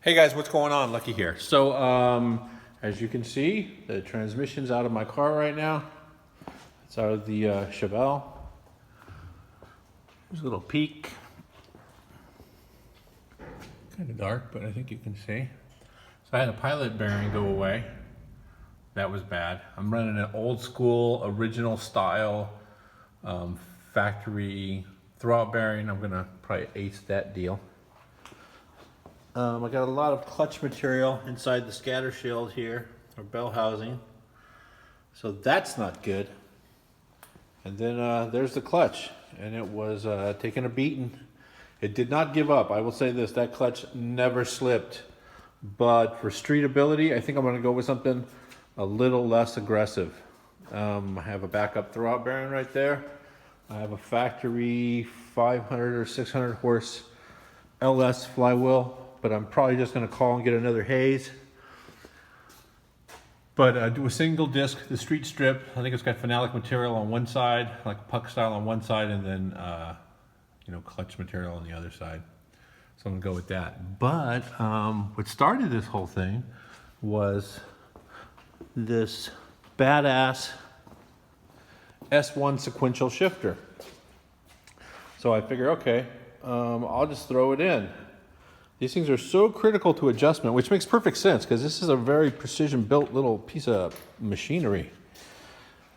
Hey guys, what's going on? Lucky here. So, as you can see, the transmission's out of my car right now. It's out of the ChevHell. There's a little peak. Kind of dark, but I think you can see. So I had a pilot bearing go away. That was bad. I'm running an old school, original style factory throwout bearing. I'm gonna probably ace that deal. I got a lot of clutch material inside the scatter shield here, or bell housing. So that's not good. And then there's the clutch, and it was taking a beating. It did not give up. I will say this, that clutch never slipped. But for streetability, I think I'm gonna go with something a little less aggressive. I have a backup throwout bearing right there. I have a factory 500 or 600 horse LS flywheel, but I'm probably just gonna call and get another Hayes. But do a single disc, the street strip. I think it's got phenolic material on one side, like puck style on one side, and then clutch material on the other side. So I'm gonna go with that. But what started this whole thing was this badass S1 sequential shifter. So I figure, okay, I'll just throw it in. These things are so critical to adjustment, which makes perfect sense because this is a very precision built little piece of machinery.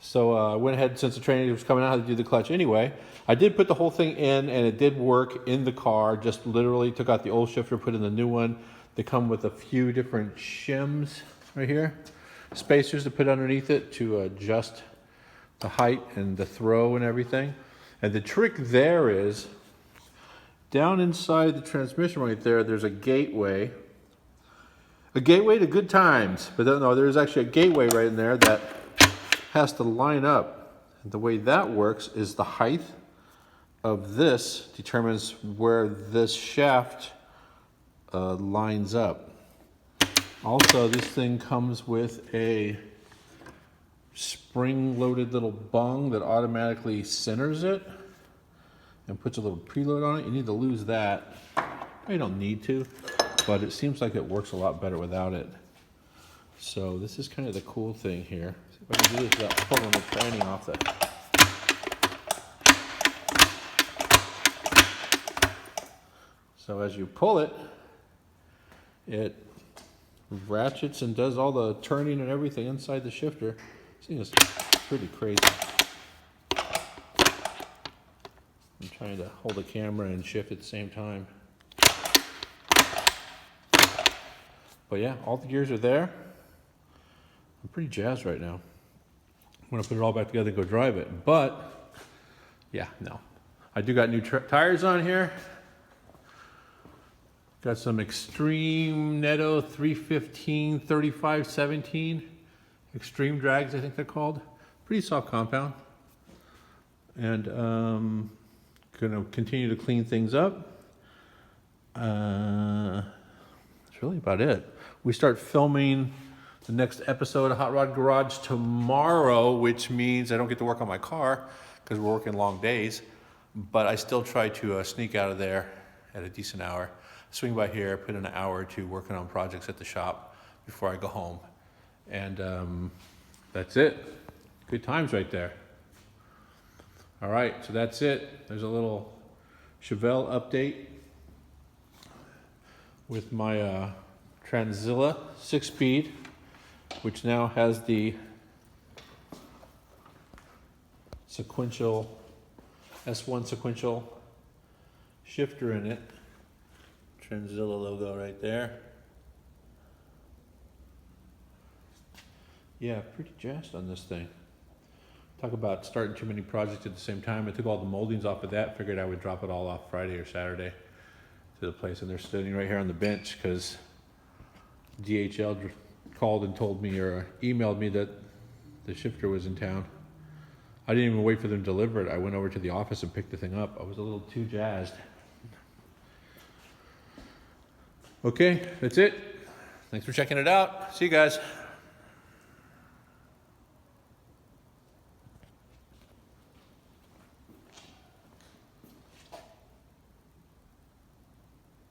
So I went ahead, since the training was coming out, I had to do the clutch anyway. I did put the whole thing in, and it did work in the car. Just literally took out the old shifter, put in the new one. They come with a few different shims right here, spacers to put underneath it to adjust the height and the throw and everything. And the trick there is, down inside the transmission right there, there's a gateway. A gateway to good times. But no, there's actually a gateway right in there that has to line up. And the way that works is the height of this determines where this shaft lines up. Also, this thing comes with a spring-loaded little bung that automatically centers it and puts a little preload on it. You need to lose that. You don't need to, but it seems like it works a lot better without it. So this is kind of the cool thing here. See if I can do this without pulling the training off the... So as you pull it, it ratchets and does all the turning and everything inside the shifter. This thing is pretty crazy. I'm trying to hold the camera and shift at the same time. But yeah, all the gears are there. I'm pretty jazzed right now. I'm gonna put it all back together and go drive it. But yeah, no. I do got new tires on here. Got some Extreme Netto 315 3517. Extreme drags, I think they're called. Pretty soft compound. And gonna continue to clean things up. That's really about it. We start filming the next episode of Hot Rod Garage tomorrow, which means I don't get to work on my car because we're working long days, but I still try to sneak out of there at a decent hour. Swing by here, put in an hour or two working on projects at the shop before I go home. And that's it. Good times right there. All right, so that's it. There's a little ChevHell update with my Tranzilla 6-speed, which now has the sequential S1 sequential shifter in it. Tranzilla logo right there. Yeah, pretty jazzed on this thing. Talk about starting too many projects at the same time. I took all the moldings off of that, figured I would drop it all off Friday or Saturday to the place, and they're sitting right here on the bench because DHL called and told me or emailed me that the shifter was in town. I didn't even wait for them to deliver it. I went over to the office and picked the thing up. I was a little too jazzed. Okay, that's it. Thanks for checking it out. See you guys.